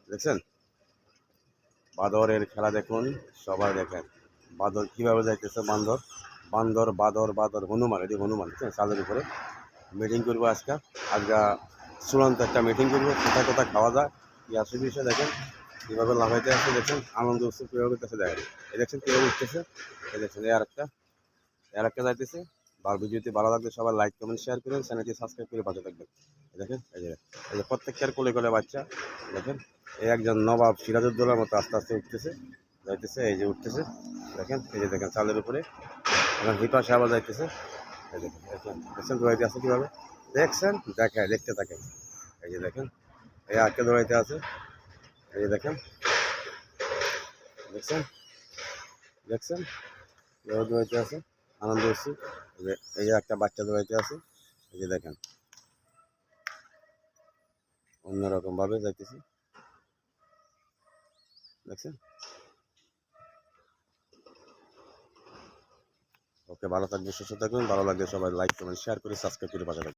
দেখছেন বাদরের খেলা দেখুন, সবাই দেখেন বাদর কীভাবে যাইতেছে। বান্দর বান্দর বাদর বাদর হনুমান, এটি হনুমান দেখছেন চালের উপরে। মিটিং করবো আজকে চূড়ান্ত একটা মিটিং করবো, কোথায় কোথায় খাওয়া যায় কি আসে বিষয়ে দেখেন কীভাবে লাফাইতে আসছে, দেখেন আনন্দ উৎসব কীভাবে করতেছে দেখেন। এই দেখছেন কীভাবে উঠতেছে, এই দেখছেন আর একটা যাইতেছে। ভিডিওটি ভালো লাগলে সবাই লাইক কমেন্ট শেয়ার করেন, চ্যানেলটি সাবস্ক্রাইব করে পাশে থাকবেন। দেখেন এই যে প্রত্যেকটার কোলে কোলে বাচ্চা দেখেন। এই একজন নবাব সিরাজউদ্দৌলার মতো আস্তে আস্তে উঠতেছে যাইতেছে, এই যে উঠতেছে দেখেন, এই যে দেখেন চালের উপরে এখন হিপাশে আবার যাইতেছে। এই দেখেন দেখছেন দৌড়াইতে আছে কীভাবে, দেখছেন দেখতে থাকেন। এই যে দেখেন এই আটকে দৌড়াইতে আছে, এই যে দেখেন দেখছেন দেখছেন কীভাবে দৌড়াইতে আছে, আনন্দ হচ্ছে। এই যে একটা বাচ্চা দৌড়াইতে আছে, এই যে দেখেন অন্যরকম ভাবে যাইতেছি দেখছেন। ওকে, ভালো থাকবেন, সুস্থ থাকবেন। ভালো লাগলে সবাই লাইক কমেন্ট শেয়ার করে সাবস্ক্রাইব করে পাশে থাকবেন।